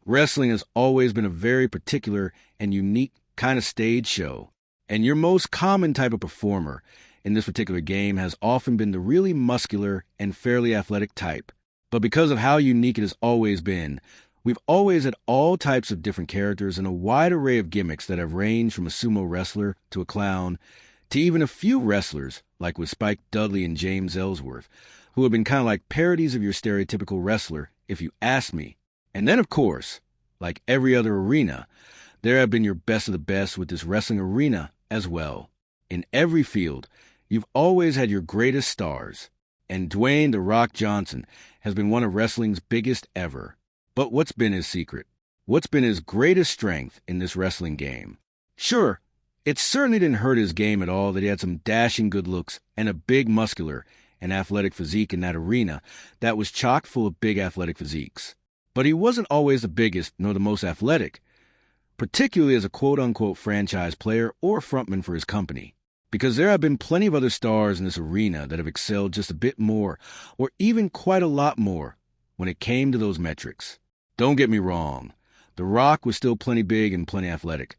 Wrestling has always been a very particular and unique kind of stage show, and your most common type of performer in this particular game has often been the really muscular and fairly athletic type. But because of how unique it has always been, we've always had all types of different characters and a wide array of gimmicks that have ranged from a sumo wrestler to a clown to even a few wrestlers, like with Spike Dudley and James Ellsworth, who have been kind of like parodies of your stereotypical wrestler, if you ask me. And then, of course, like every other arena, there have been your best of the best with this wrestling arena as well. In every field, you've always had your greatest stars, and Dwayne "The Rock" Johnson has been one of wrestling's biggest ever. But what's been his secret? What's been his greatest strength in this wrestling game? Sure, it certainly didn't hurt his game at all that he had some dashing good looks and a big muscular and athletic physique in that arena that was chock full of big athletic physiques. But he wasn't always the biggest nor the most athletic, particularly as a quote-unquote franchise player or frontman for his company, because there have been plenty of other stars in this arena that have excelled just a bit more or even quite a lot more when it came to those metrics. Don't get me wrong, The Rock was still plenty big and plenty athletic,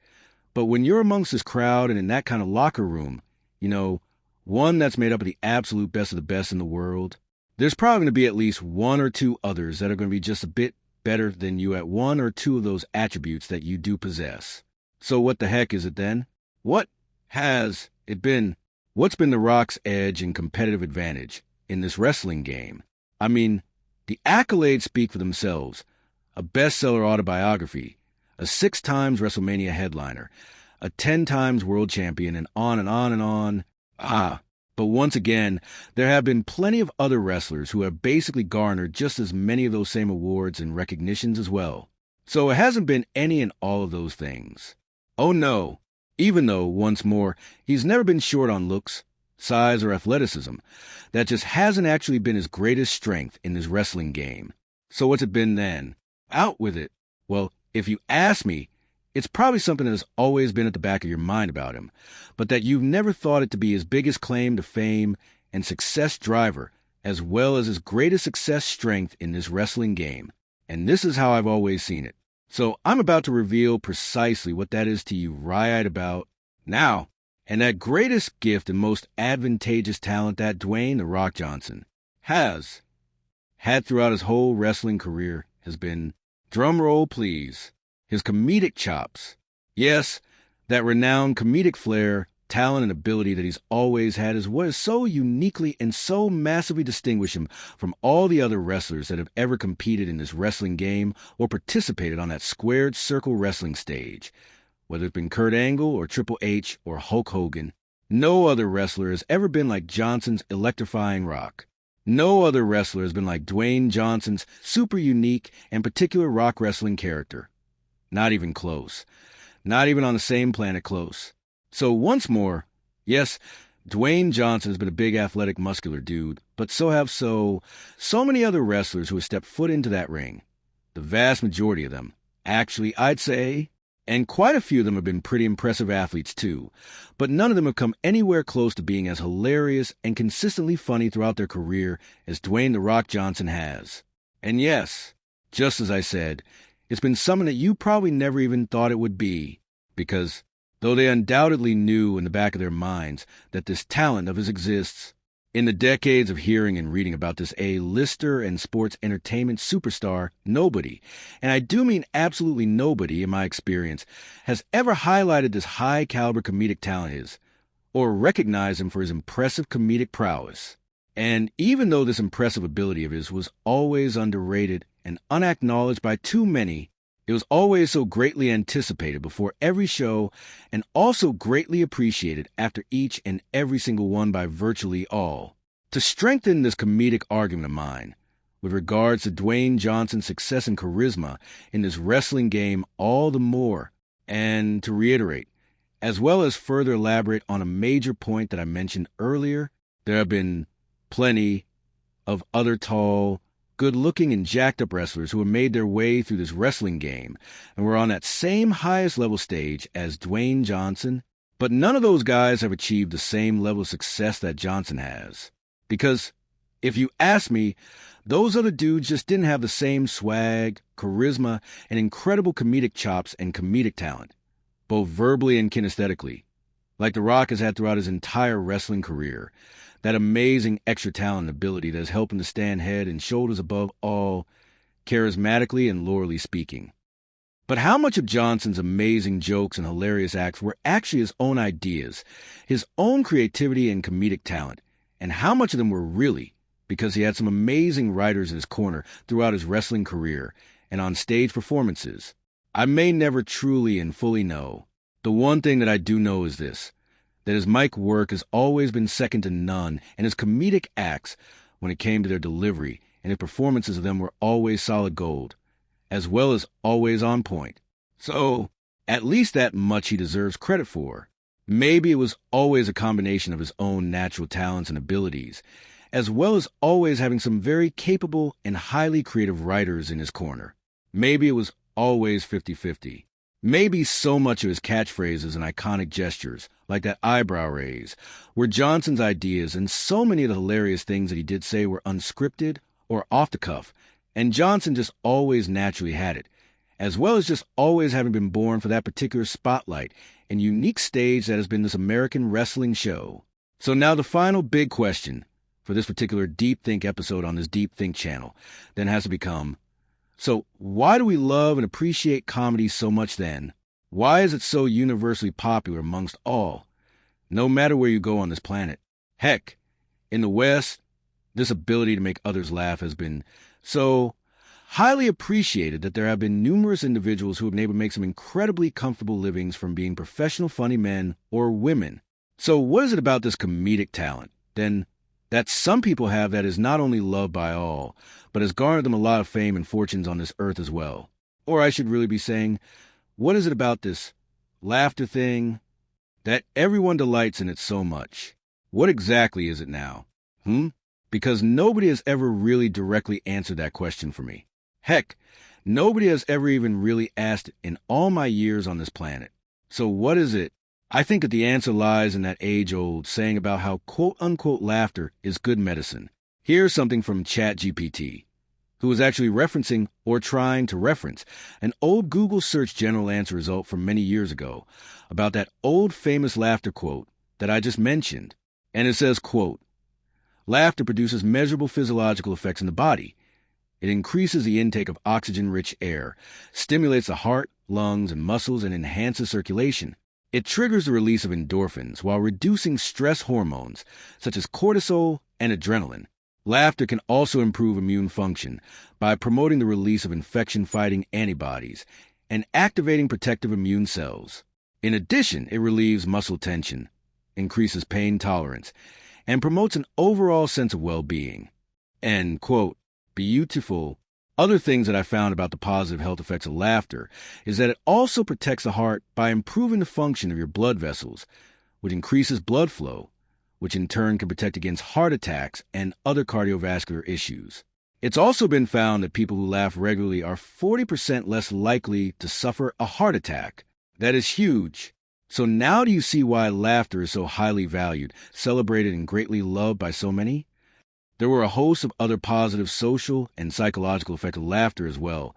but when you're amongst this crowd and in that kind of locker room, one that's made up of the absolute best of the best in the world, there's probably going to be at least one or two others that are going to be just a bit better than you at one or two of those attributes that you do possess. So what the heck is it then? What has it been? What's been The Rock's edge and competitive advantage in this wrestling game? I mean, the accolades speak for themselves. A bestseller autobiography, a 6 times WrestleMania headliner, a 10 times world champion, and on and on and on. But once again, there have been plenty of other wrestlers who have basically garnered just as many of those same awards and recognitions as well. So it hasn't been any and all of those things. Oh no, even though, once more, he's never been short on looks, size, or athleticism. That just hasn't actually been his greatest strength in this wrestling game. So what's it been then? Out with it. Well, if you ask me, it's probably something that has always been at the back of your mind about him, but that you've never thought it to be his biggest claim to fame and success driver, as well as his greatest success strength in this wrestling game. And this is how I've always seen it. So I'm about to reveal precisely what that is to you right about now. And that greatest gift and most advantageous talent that Dwayne "The Rock" Johnson has had throughout his whole wrestling career has been, drum roll please, his comedic chops. Yes, that renowned comedic flair, talent, and ability that he's always had is what has so uniquely and so massively distinguished him from all the other wrestlers that have ever competed in this wrestling game or participated on that squared circle wrestling stage. Whether it's been Kurt Angle or Triple H or Hulk Hogan, no other wrestler has ever been like Johnson's electrifying Rock. No other wrestler has been like Dwayne Johnson's super unique and particular Rock wrestling character. Not even close. Not even on the same planet close. So once more, yes, Dwayne Johnson has been a big athletic muscular dude, but so have so many other wrestlers who have stepped foot into that ring. The vast majority of them. Actually, I'd say, and quite a few of them have been pretty impressive athletes too, but none of them have come anywhere close to being as hilarious and consistently funny throughout their career as Dwayne "The Rock" Johnson has. And yes, just as I said, it's been something that you probably never even thought it would be, because though they undoubtedly knew in the back of their minds that this talent of his exists, in the decades of hearing and reading about this A-lister and sports entertainment superstar, nobody, and I do mean absolutely nobody in my experience, has ever highlighted this high-caliber comedic talent is, or recognized him for his impressive comedic prowess. And even though this impressive ability of his was always underrated and unacknowledged by too many, it was always so greatly anticipated before every show and also greatly appreciated after each and every single one by virtually all. To strengthen this comedic argument of mine, with regards to Dwayne Johnson's success and charisma in this wrestling game all the more, and to reiterate, as well as further elaborate on a major point that I mentioned earlier, there have been plenty of other tall, good-looking and jacked-up wrestlers who have made their way through this wrestling game and were on that same highest-level stage as Dwayne Johnson, but none of those guys have achieved the same level of success that Johnson has. Because If you ask me, those other dudes just didn't have the same swag, charisma, and incredible comedic chops and comedic talent, both verbally and kinesthetically, like The Rock has had throughout his entire wrestling career. That amazing extra talent and ability that has helped him to stand head and shoulders above all, charismatically and lorally speaking. But how much of Johnson's amazing jokes and hilarious acts were actually his own ideas, his own creativity and comedic talent, and how much of them were really because he had some amazing writers in his corner throughout his wrestling career and on stage performances? I may never truly and fully know. The one thing that I do know is this, that his mic work has always been second to none, and his comedic acts, when it came to their delivery and his performances of them, were always solid gold, as well as always on point. So, at least that much he deserves credit for. Maybe it was always a combination of his own natural talents and abilities, as well as always having some very capable and highly creative writers in his corner. Maybe it was always 50-50. Maybe so much of his catchphrases and iconic gestures, like that eyebrow raise, were Johnson's ideas, and so many of the hilarious things that he did say were unscripted or off the cuff, and Johnson just always naturally had it, as well as just always having been born for that particular spotlight and unique stage that has been this American wrestling show. So now the final big question for this particular Deep Think episode on this Deep Think channel then has to become, so why do we love and appreciate comedy so much then? Why is it so universally popular amongst all, no matter where you go on this planet? Heck, in the West, this ability to make others laugh has been so highly appreciated that there have been numerous individuals who have been able to make some incredibly comfortable livings from being professional funny men or women. So what is it about this comedic talent, then, that some people have that is not only loved by all, but has garnered them a lot of fame and fortunes on this earth as well? Or I should really be saying, what is it about this laughter thing that everyone delights in it so much? What exactly is it now? Because nobody has ever really directly answered that question for me. Heck, nobody has ever even really asked it in all my years on this planet. So what is it? I think that the answer lies in that age-old saying about how quote-unquote laughter is good medicine. Here's something from ChatGPT, who was actually referencing or trying to reference an old Google search general answer result from many years ago about that old famous laughter quote that I just mentioned. And it says, quote, "Laughter produces measurable physiological effects in the body. It increases the intake of oxygen-rich air, stimulates the heart, lungs, and muscles, and enhances circulation. It triggers the release of endorphins while reducing stress hormones, such as cortisol and adrenaline. Laughter can also improve immune function by promoting the release of infection-fighting antibodies and activating protective immune cells. In addition, it relieves muscle tension, increases pain tolerance, and promotes an overall sense of well-being." End quote. Beautiful. Other things that I found about the positive health effects of laughter is that it also protects the heart by improving the function of your blood vessels, which increases blood flow, which in turn can protect against heart attacks and other cardiovascular issues. It's also been found that people who laugh regularly are 40% less likely to suffer a heart attack. That is huge. So now do you see why laughter is so highly valued, celebrated, and greatly loved by so many? There were a host of other positive social and psychological effects of laughter as well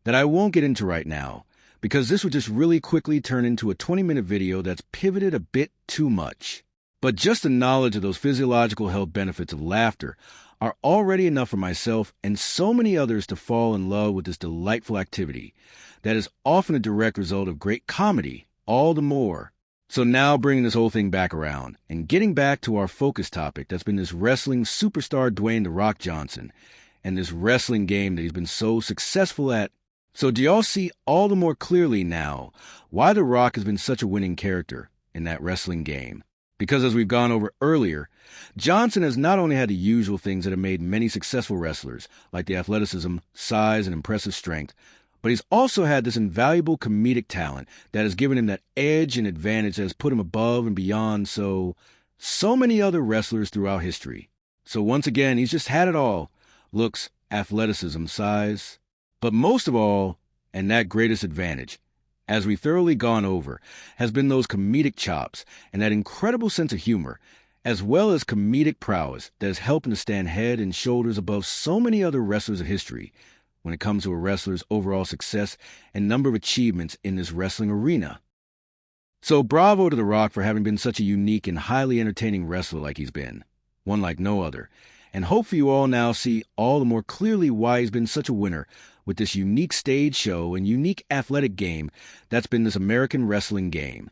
that I won't get into right now, because this would just really quickly turn into a 20-minute video that's pivoted a bit too much. But just the knowledge of those physiological health benefits of laughter are already enough for myself and so many others to fall in love with this delightful activity that is often a direct result of great comedy, all the more. So now bringing this whole thing back around and getting back to our focus topic that's been this wrestling superstar Dwayne "The Rock" Johnson and this wrestling game that he's been so successful at. So do y'all see all the more clearly now why The Rock has been such a winning character in that wrestling game? Because as we've gone over earlier, Johnson has not only had the usual things that have made many successful wrestlers, like the athleticism, size, and impressive strength, but he's also had this invaluable comedic talent that has given him that edge and advantage that has put him above and beyond so many other wrestlers throughout history. So once again, he's just had it all. Looks, athleticism, size. But most of all, and that greatest advantage, as we thoroughly gone over, has been those comedic chops and that incredible sense of humor, as well as comedic prowess that has helped him to stand head and shoulders above so many other wrestlers of history when it comes to a wrestler's overall success and number of achievements in this wrestling arena. So bravo to The Rock for having been such a unique and highly entertaining wrestler like he's been, one like no other. And hopefully you all now see all the more clearly why he's been such a winner with this unique stage show and unique athletic game that's been this American wrestling game.